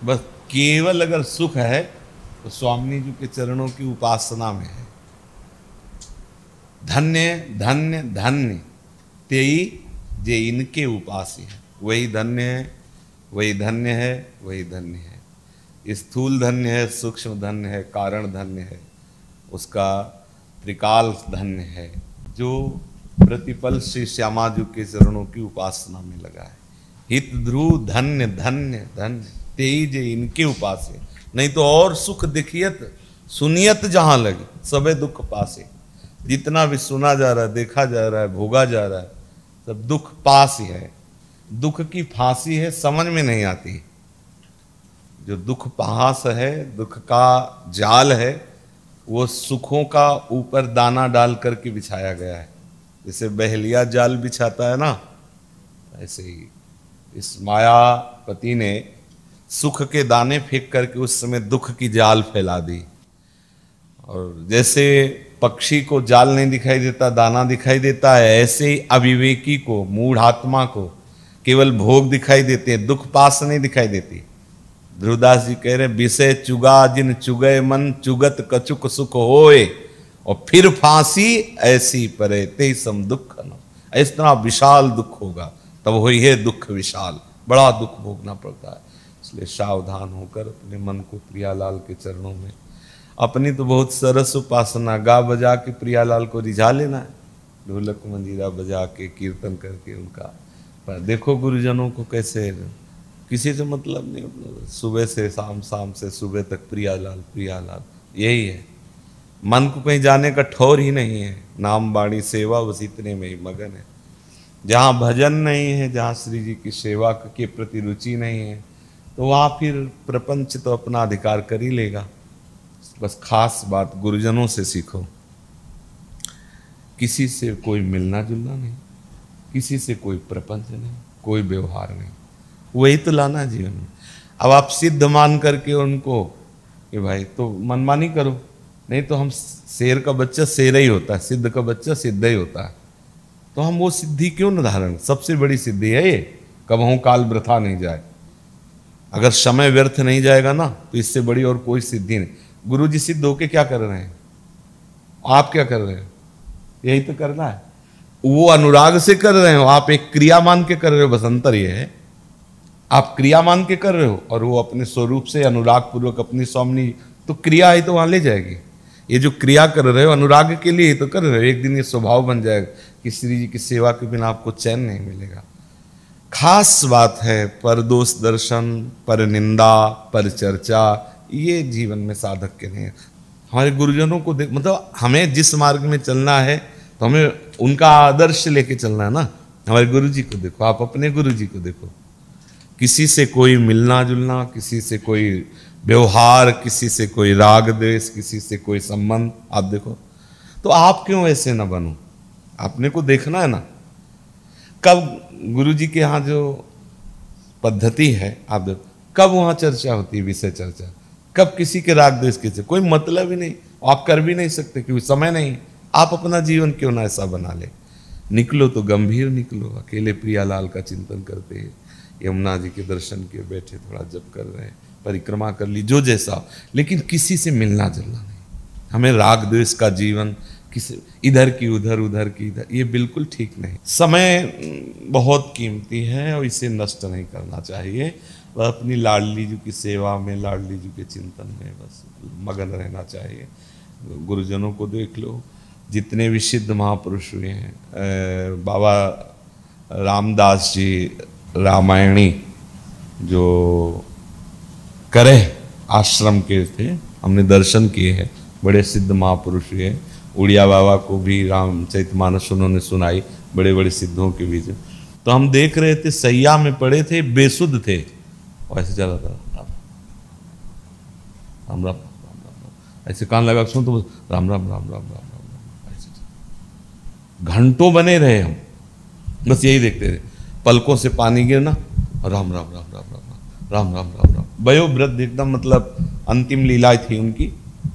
बस केवल अगर सुख है तो स्वामी जी के चरणों की उपासना में है। धन्य धन्य धन्य तेई जे इनके उपास्य है, वही धन्य है, वही धन्य है, वही धन्य है। स्थूल धन्य है, सूक्ष्म धन्य है, कारण धन्य है, उसका त्रिकाल धन्य है जो प्रतिपल श्री श्यामा जी के चरणों की उपासना में लगा है। हित ध्रुव धन्य धन्य धन्य तेज इनके उपासे, नहीं तो और सुख दिखियत सुनियत जहां लगे सबे दुख पासे। जितना भी सुना जा रहा है, देखा जा रहा है, भोगा जा रहा है, सब दुख पास ही है। दुख की फांसी है, समझ में नहीं आती। जो दुख पास है, दुख का जाल है, वो सुखों का ऊपर दाना डाल करके बिछाया गया है। जैसे बहेलिया जाल बिछाता है ना, ऐसे ही इस मायापति ने सुख के दाने फेंक करके उस समय दुख की जाल फैला दी। और जैसे पक्षी को जाल नहीं दिखाई देता, दाना दिखाई देता है, ऐसे ही अविवेकी को, मूढ़ आत्मा को केवल भोग दिखाई देते हैं, दुख पास नहीं दिखाई देती। ध्रुवदास जी कह रहे विषय चुगा जिन चुगय मन, चुगत कचुक सुख होए, और फिर फांसी ऐसी परे ते सम दुख न। इस तरह विशाल दुख होगा तब वही है दुख विशाल, बड़ा दुख भोगना पड़ता है। इसलिए सावधान होकर अपने मन को प्रियालाल के चरणों में, अपनी तो बहुत सरस उपासना, गा बजा के प्रियालाल को रिझा लेना है, ढोलक मंजीरा बजा के कीर्तन करके उनका। पर देखो गुरुजनों को कैसे किसी से मतलब नहीं, सुबह से शाम, शाम से सुबह तक प्रियालाल प्रियालाल, यही है। मन को कहीं जाने का ठौर ही नहीं है। नाम बाणी सेवा बस इतने में ही मगन है। जहाँ भजन नहीं है, जहाँ श्री जी की सेवा के प्रति रुचि नहीं है, तो वहाँ फिर प्रपंच तो अपना अधिकार कर ही लेगा। बस खास बात गुरुजनों से सीखो, किसी से कोई मिलना जुलना नहीं, किसी से कोई प्रपंच नहीं, कोई व्यवहार नहीं, वही तो लाना जीवन में। अब आप सिद्ध मान करके उनको कि भाई तो मनमानी करो, नहीं तो हम शेर का बच्चा शेर ही होता है, सिद्ध का बच्चा सिद्ध ही होता है, तो हम वो सिद्धि क्यों न धारण। सबसे बड़ी सिद्धि है ये, कबहू काल वृथा नहीं जाए। अगर समय व्यर्थ नहीं जाएगा ना, तो इससे बड़ी और कोई सिद्धि नहीं। गुरु जी सिद्ध होके क्या कर रहे हैं, आप क्या कर रहे हो, यही तो करना है। वो अनुराग से कर रहे हो, आप एक क्रिया मान के कर रहे हो। बस अंतर ये है, आप क्रिया मान के कर रहे हो और वो अपने स्वरूप से अनुराग पूर्वक अपनी स्वामी, तो क्रिया ही तो वहां ले जाएगी। ये जो क्रिया कर रहे हो अनुराग के लिए तो कर रहे हो, एक दिन ये स्वभाव बन जाएगा कि श्री जी की सेवा के बिना आपको चैन नहीं मिलेगा। खास बात है पर दोष दर्शन, पर निंदा, पर चर्चा, ये जीवन में साधक के नहीं है। हमारे गुरुजनों को देख, मतलब हमें जिस मार्ग में चलना है तो हमें उनका आदर्श लेके चलना है ना। हमारे गुरु जी को देखो, आप अपने गुरु जी को देखो, किसी से कोई मिलना जुलना, किसी से कोई व्यवहार, किसी से कोई राग द्वेष, किसी से कोई संबंध, आप देखो। तो आप क्यों ऐसे ना बनो, आपने को देखना है ना। कब गुरु जी के यहाँ जो पद्धति है, आप देखो कब वहाँ चर्चा होती है, विषय चर्चा, कब किसी के राग द्वेष के, कोई मतलब ही नहीं, आप कर भी नहीं सकते क्योंकि समय नहीं। आप अपना जीवन क्यों ना ऐसा बना ले, निकलो तो गंभीर निकलो, अकेले प्रियालाल का चिंतन करते हैं, यमुना जी के दर्शन किए बैठे, थोड़ा जप कर रहे हैं, परिक्रमा कर ली, जो जैसा, लेकिन किसी से मिलना जुलना नहीं। हमें राग द्वेष का जीवन, किसी इधर की उधर, उधर की इधर, ये बिल्कुल ठीक नहीं। समय बहुत कीमती है और इसे नष्ट नहीं करना चाहिए। वह अपनी लाडली जी की सेवा में, लाडली जी के चिंतन में बस मगन रहना चाहिए। गुरुजनों को देख लो, जितने भी सिद्ध महापुरुष हुए हैं, बाबा रामदास जी रामायणी जो करे आश्रम के थे, हमने दर्शन किए हैं, बड़े सिद्ध महापुरुष हुए हैं। उड़िया बाबा को भी रामचरितमानस उन्होंने सुनाई, बड़े बड़े सिद्धों के बीच। तो हम देख रहे थे, सैया में पड़े थे, बेसुध थे, ऐसे चला था राम राम राम राम, ऐसे कान लगा सुन तो राम राम राम राम राम राम, ऐसे घंटों बने रहे हम, बस यही देखते थे। पलकों से पानी गिरना, राम राम राम राम राम राम राम राम राम। वयोवृद्ध एकदम, मतलब अंतिम लीला थी उनकी।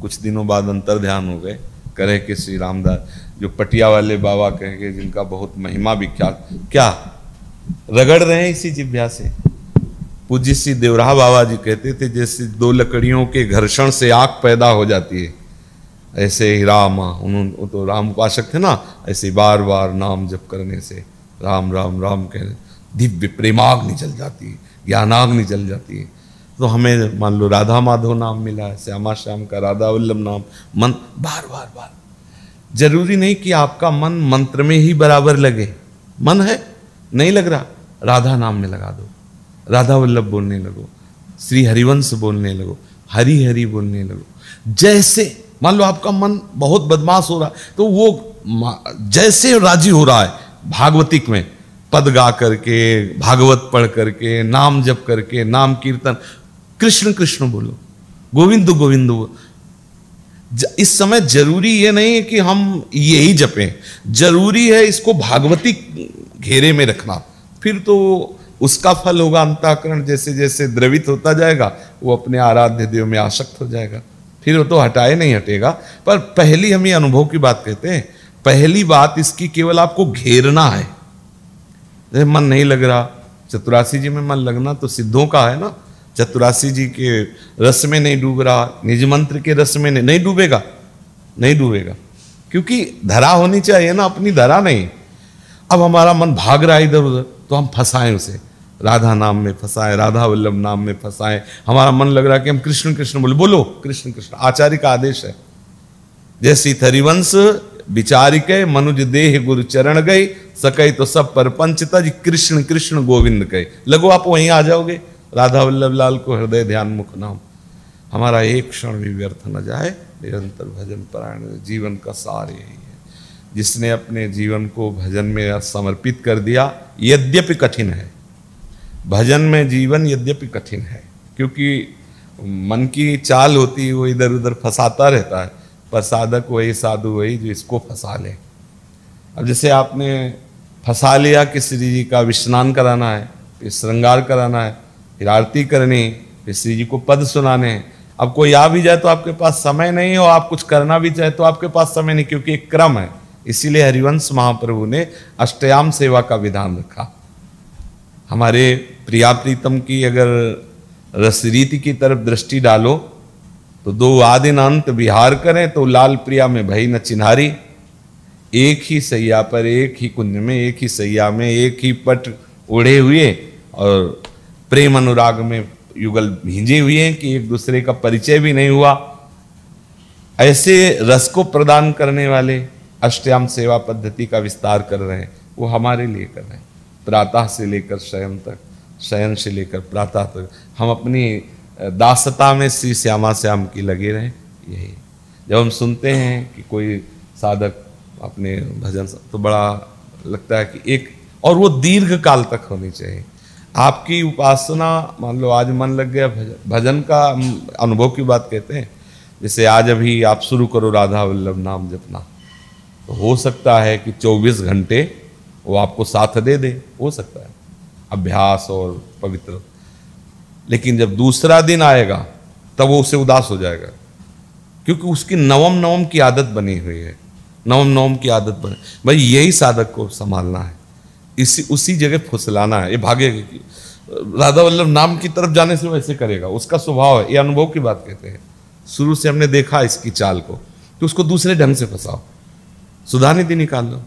कुछ दिनों बाद अंतर ध्यान हो गए, करे कि श्री रामदास जो पटिया वाले बाबा कहेंगे, जिनका बहुत महिमा विख्यात, क्या रगड़ रहे हैं इसी जिभ्या से। पूज्य श्री देवराहा बाबा जी कहते थे जैसे दो लकड़ियों के घर्षण से आग पैदा हो जाती है, ऐसे ही राम, उन्होंने तो राम उपासक थे ना, ऐसे बार बार नाम जप करने से राम राम राम कह दिव्य प्रेमाग्नि जल जाती है, ज्ञानाग्नि जल जाती है। तो हमें मान लो राधा माधव नाम मिला है, श्यामा श्याम का राधा वल्लभ नाम, मन बार बार बार। जरूरी नहीं कि आपका मन मंत्र में ही बराबर लगे, मन है नहीं लग रहा, राधा नाम में लगा दो, राधा वल्लभ बोलने लगो, श्री हरिवंश बोलने लगो, हरि हरि बोलने लगो। जैसे मान लो आपका मन बहुत बदमाश हो रहा है तो वो जैसे राजी हो रहा है भागवतिक में पद गा करके, भागवत पढ़ करके, नाम जप करके, नाम कीर्तन, कृष्ण कृष्ण बोलो, गोविंद गोविंद बोलो। इस समय जरूरी ये नहीं है कि हम यही जपें, जरूरी है इसको भागवती घेरे में रखना, फिर तो उसका फल होगा अंतःकरण जैसे जैसे द्रवित होता जाएगा वो अपने आराध्य देव में आसक्त हो जाएगा, फिर वो तो हटाए नहीं हटेगा। पर पहली हम ये अनुभव की बात कहते हैं, पहली बात इसकी केवल आपको घेरना है। जैसे मन नहीं लग रहा, चतुरासी जी में मन लगना तो सिद्धों का है ना, चतुरासी जी के रस में नहीं डूब रहा, निज मंत्र के रस में नहीं डूबेगा, नहीं डूबेगा, क्योंकि धरा होनी चाहिए ना, अपनी धरा नहीं। अब हमारा मन भाग रहा है इधर उधर तो हम फंसाएं उसे, राधा नाम में फंसाएं, राधा वल्लभ नाम में फंसाएं। हमारा मन लग रहा है कि हम कृष्ण कृष्ण बोले, बोलो कृष्ण कृष्ण, आचार्य का आदेश है। जैसी हरिवंश विचारिके मनुज देह गुरु चरण गए, सके तो सब परपंच तज कृष्ण कृष्ण गोविंद कहे। लगो आप वहीं आ जाओगे, राधा वल्लभ लाल को हृदय ध्यान मुख नाम। हमारा एक क्षण भी व्यर्थ न जाए, निरंतर भजन परायण, जीवन का सार यही है। जिसने अपने जीवन को भजन में समर्पित कर दिया, यद्यपि कठिन है भजन में जीवन, यद्यपि कठिन है, क्योंकि मन की चाल होती है वो इधर उधर फंसाता रहता है, पर साधक वही, साधु वही जो इसको फंसा ले। अब जैसे आपने फंसा लिया कि श्री जी का विस्नान कराना है, फिर श्रृंगार कराना है, फिर आरती करनी, फिर श्री जी को पद सुनाने हैं। अब कोई आ भी जाए तो आपके पास समय नहीं हो, आप कुछ करना भी चाहे तो आपके पास समय नहीं, क्योंकि एक क्रम है। इसीलिए हरिवंश महाप्रभु ने अष्टयाम सेवा का विधान रखा। हमारे प्रिया प्रीतम की अगर रसरीति की तरफ दृष्टि डालो तो दो आदिन अंत विहार करें तो लाल प्रिया में भई न चिन्हारी। एक ही सैया पर, एक ही कुंज में, एक ही सैया में, एक ही पट ओढ़े हुए और प्रेम अनुराग में युगल भींजे हुए हैं कि एक दूसरे का परिचय भी नहीं हुआ। ऐसे रस को प्रदान करने वाले अष्टयाम सेवा पद्धति का विस्तार कर रहे हैं, वो हमारे लिए कर रहे हैं। प्रातः से लेकर शयन तक, शयन से लेकर प्रातः तक हम अपनी दासता में श्री श्यामा श्याम की लगे रहें। यही जब हम सुनते हैं कि कोई साधक अपने भजन, तो बड़ा लगता है कि एक, और वो दीर्घ काल तक होनी चाहिए। आपकी उपासना, मान लो आज मन लग गया भजन का अनुभव की बात कहते हैं, जैसे आज अभी आप शुरू करो राधा वल्लभ नाम जपना, तो हो सकता है कि 24 घंटे वो आपको साथ दे दे, हो सकता है अभ्यास और पवित्र। लेकिन जब दूसरा दिन आएगा तब वो उसे उदास हो जाएगा, क्योंकि उसकी नवम नवम की आदत बनी हुई है, नवम नवम की आदत बने। भाई यही साधक को संभालना है, इसी उसी जगह फुसलाना है। ये भागेगा कि राधा वल्लभ नाम की तरफ जाने से वैसे करेगा, उसका स्वभाव है। ये अनुभव की बात कहते हैं, शुरू से हमने देखा इसकी चाल को, तो उसको दूसरे ढंग से फंसाओ, सुधानिधि निकाल लो।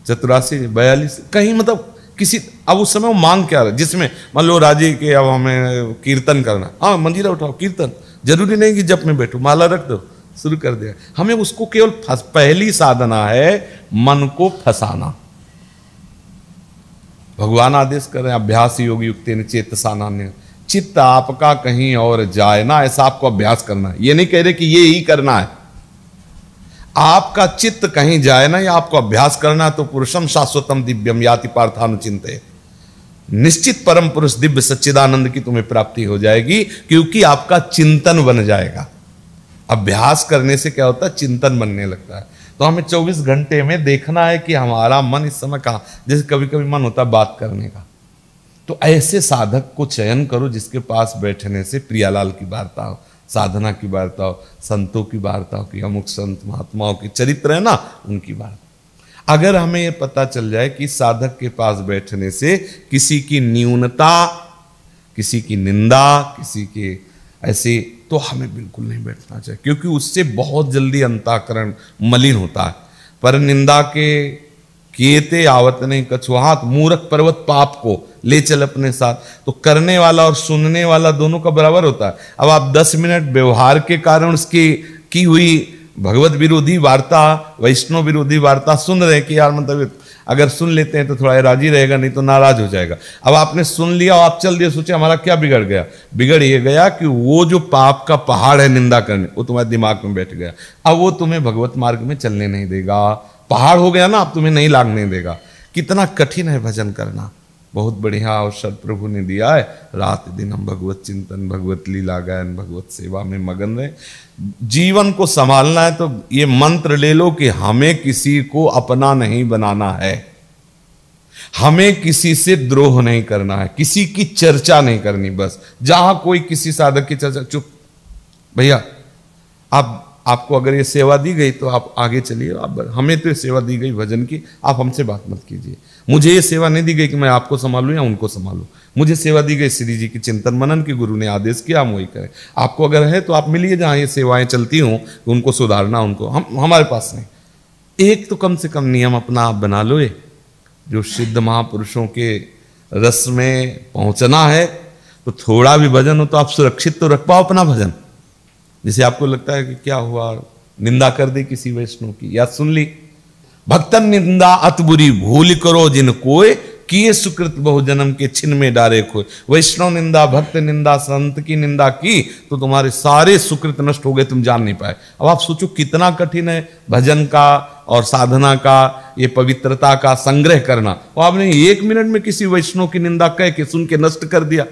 84 42 कहीं मतलब किसी, अब उस समय वो मांग क्या रहा, जिसमें मान लो राजी के अब हमें कीर्तन करना, हाँ मंजीरा उठाओ कीर्तन, जरूरी नहीं कि जप में बैठो, माला रख दो, शुरू कर दिया। हमें उसको केवल पहली साधना है मन को फंसाना। भगवान आदेश कर रहे हैं, अभ्यास योग युक्तेन चेतसानान्य, चित्त आपका कहीं और जाए ना, ऐसा आपको अभ्यास करना है। ये नहीं कह रहे कि ये ही करना है, आपका चित्त कहीं जाए ना, या आपको अभ्यास करना है तो पुरुषम शाश्वतम दिव्यम याति पार्थानुचिंते, निश्चित परम पुरुष दिव्य सच्चिदानंद की तुम्हें प्राप्ति हो जाएगी, क्योंकि आपका चिंतन बन जाएगा। अभ्यास करने से क्या होता है, चिंतन बनने लगता है। तो हमें 24 घंटे में देखना है कि हमारा मन इस समय कहाँ, जैसे कभी कभी मन होता है बात करने का, तो ऐसे साधक को चयन करो जिसके पास बैठने से प्रियालाल की वार्ता हो, साधना की वार्ता हो, संतों की वार्ता हो, कि अमुक संत महात्माओं के चरित्र है ना, उनकी बात। अगर हमें यह पता चल जाए कि साधक के पास बैठने से किसी की न्यूनता, किसी की निंदा, किसी के ऐसे तो हमें बिल्कुल नहीं बैठना चाहिए, क्योंकि उससे बहुत जल्दी अंतःकरण मलिन होता है। पर निंदा के किएते आवत नहीं कछुआत, मूर्ख पर्वत पाप को ले चल अपने साथ। तो करने वाला और सुनने वाला दोनों का बराबर होता है। अब आप 10 मिनट व्यवहार के कारण उसकी की हुई भगवत विरोधी वार्ता, वैष्णव विरोधी वार्ता सुन रहे कि यार मतलब अगर सुन लेते हैं तो थोड़ा राजी रहेगा, नहीं तो नाराज हो जाएगा। अब आपने सुन लिया और आप चल दिए, सोचे हमारा क्या बिगड़ गया? बिगड़ ये गया कि वो जो पाप का पहाड़ है निंदा करने, वो तुम्हारे दिमाग में बैठ गया। अब वो तुम्हें भगवत मार्ग में चलने नहीं देगा, पहाड़ हो गया ना, अब तुम्हें नहीं लागने देगा। कितना कठिन है भजन करना। बहुत बढ़िया अवसर प्रभु ने दिया है, रात दिन हम भगवत चिंतन, भगवत लीला गायन, भगवत सेवा में मगन रहे। जीवन को संभालना है तो ये मंत्र ले लो कि हमें किसी को अपना नहीं बनाना है, हमें किसी से द्रोह नहीं करना है, किसी की चर्चा नहीं करनी। बस जहां कोई किसी साधक की चर्चा, चुप भैया, आपको अगर ये सेवा दी गई तो आप आगे चलिए। हमें तो ये सेवा दी गई भजन की, आप हमसे बात मत कीजिए। मुझे ये सेवा नहीं दी गई कि मैं आपको संभालूं या उनको संभालूं। मुझे सेवा दी गई श्री जी की चिंतन मनन की, गुरु ने आदेश किया, हम वही करें। आपको अगर है तो आप मिलिए जहां ये सेवाएं चलती हों, उनको सुधारना, उनको हमारे पास नहीं। एक तो कम से कम नियम अपना आप बना लो, ये जो सिद्ध महापुरुषों के रस में पहुंचना है, तो थोड़ा भी भजन हो तो आप सुरक्षित तो रख पाओ अपना भजन। जैसे आपको लगता है कि क्या हुआ, निंदा कर दी किसी वैष्णव की, या सुन ली, भक्तन निंदा अत बुरी भूल करो जिन कोय, किए सुकृत बहु जन्म के छिन में डारे खोए। वैष्णव निंदा, भक्त निंदा, संत की निंदा की तो तुम्हारे सारे सुकृत नष्ट हो गए, तुम जान नहीं पाए। अब आप सोचो कितना कठिन है भजन का और साधना का, ये पवित्रता का संग्रह करना। और आपने 1 मिनट में किसी वैष्णव की निंदा कह के सुन के नष्ट कर दिया।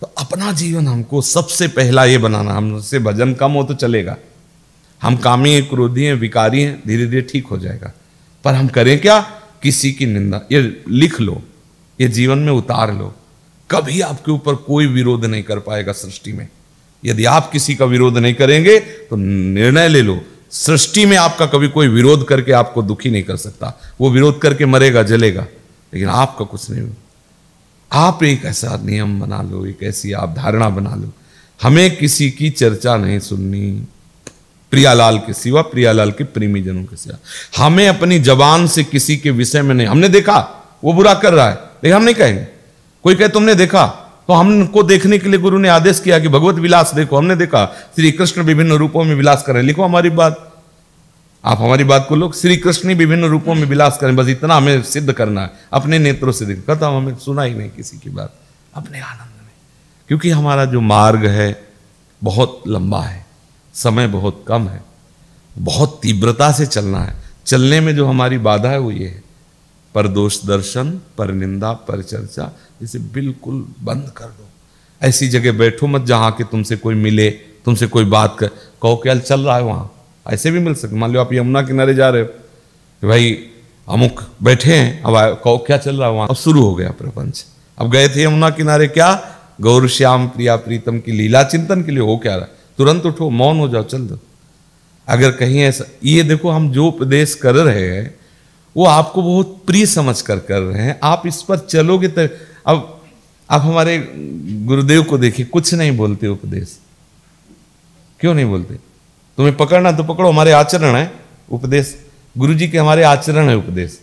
तो अपना जीवन हमको सबसे पहला ये बनाना, हमसे भजन कम हो तो चलेगा, हम कामी हैं, क्रोधी हैं, विकारी हैं, धीरे धीरे ठीक हो जाएगा। पर हम करें क्या? किसी की निंदा, ये लिख लो, ये जीवन में उतार लो। कभी आपके ऊपर कोई विरोध नहीं कर पाएगा सृष्टि में। यदि आप किसी का विरोध नहीं करेंगे तो निर्णय ले लो, सृष्टि में आपका कभी कोई विरोध करके आपको दुखी नहीं कर सकता। वो विरोध करके मरेगा, जलेगा, लेकिन आपका कुछ नहीं। आप एक ऐसा नियम बना लो, एक ऐसी आप धारणा बना लो, हमें किसी की चर्चा नहीं सुननी, प्रियालाल के सिवा, प्रियालाल के प्रेमी जनों के सिवा। हमें अपनी जबान से किसी के विषय में नहीं, हमने देखा वो बुरा कर रहा है, लेकिन हम नहीं कहेंगे। कोई कहे तुमने देखा, तो हमको देखने के लिए गुरु ने आदेश किया कि भगवत विलास देखो। हमने देखा श्री कृष्ण विभिन्न रूपों में विलास कर रहे हैं, लिखो हमारी बात, आप हमारी बात को लो, श्री कृष्ण विभिन्न रूपों में विलास करें, बस इतना हमें सिद्ध करना है, अपने नेत्रों से दिख कहता हूं। हमें सुना ही नहीं किसी की बात, अपने आनंद में, क्योंकि हमारा जो मार्ग है बहुत लंबा है, समय बहुत कम है, बहुत तीव्रता से चलना है। चलने में जो हमारी बाधा है वो ये है, पर दोष दर्शन, पर निंदा, पर चर्चा, इसे बिल्कुल बंद कर दो। ऐसी जगह बैठो मत जहां के तुमसे कोई मिले, तुमसे कोई बात कर, कहो क्या चल रहा है वहां, ऐसे भी मिल सकते। मान लो आप यमुना किनारे जा रहे हो कि भाई अमुक बैठे हैं, अब कहो क्या चल रहा है वहां, अब शुरू हो गया प्रपंच। अब गए थे यमुना किनारे, क्या गौर श्याम प्रिया प्रीतम की लीला चिंतन के लिए, हो क्या रहा है? तुरंत उठो, मौन हो जाओ, चल दो। अगर कहीं ऐसा, ये देखो हम जो उपदेश कर रहे हैं वो आपको बहुत प्रिय समझ कर रहे हैं, आप इस पर चलोगे तो। अब आप हमारे गुरुदेव को देखिए, कुछ नहीं बोलते उपदेश, क्यों नहीं बोलते? तुम्हें पकड़ना तो पकड़ो, हमारे आचरण है उपदेश, गुरु जी के हमारे आचरण है उपदेश।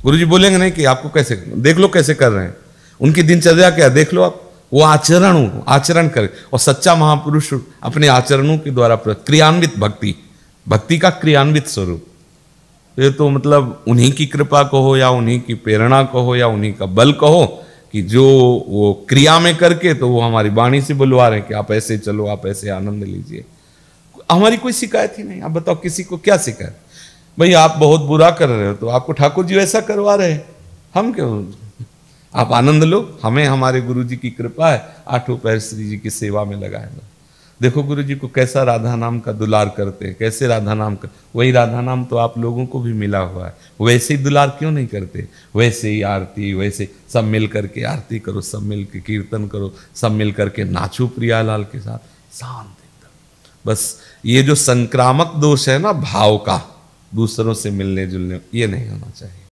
गुरु जी बोलेंगे नहीं कि आपको कैसे, देख लो कैसे कर रहे हैं, उनकी दिनचर्या क्या है देख लो आप, वो आचरण करे। और सच्चा महापुरुष अपने आचरणों के द्वारा क्रियान्वित भक्ति का क्रियान्वित स्वरूप, ये तो मतलब उन्हीं की कृपा कहो या उन्हीं की प्रेरणा कहो या उन्हीं का बल कहो कि जो वो क्रिया में करके तो वो हमारी वाणी से बुलवा रहे हैं कि आप ऐसे चलो, आप ऐसे आनंद लीजिए। हमारी कोई शिकायत ही नहीं। आप बताओ किसी को क्या शिकायत? भाई आप बहुत बुरा कर रहे हो तो आपको ठाकुर जी ऐसा करवा रहे हैं, हम क्यों? आप आनंद लो, हमें हमारे गुरु जी की कृपा है, 8 पैर श्री जी की सेवा में लगाए। देखो गुरु जी को कैसा राधा नाम का दुलार करते हैं, कैसे राधा नाम का, वही राधा नाम तो आप लोगों को भी मिला हुआ है, वैसे ही दुलार क्यों नहीं करते? वैसे ही आरती, वैसे सब मिल करके आरती करो, सब मिल के कीर्तन करो, सब मिल करके नाचो प्रियालाल के साथ, शांत एकदम। बस ये जो संक्रामक दोष है ना भाव का, दूसरों से मिलने जुलने, ये नहीं होना चाहिए।